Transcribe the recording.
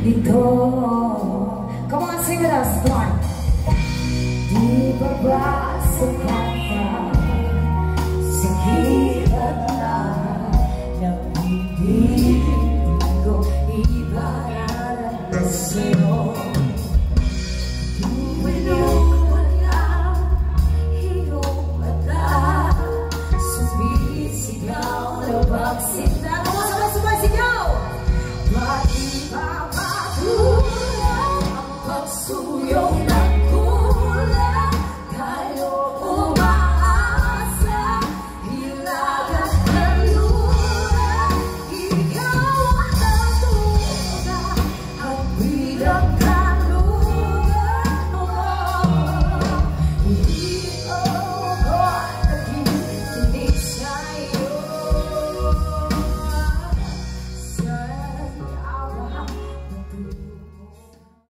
dito. Come on, sing with us, start. Di ba ba sapat pa sa hirap na hindi ko ipararating sa'yo?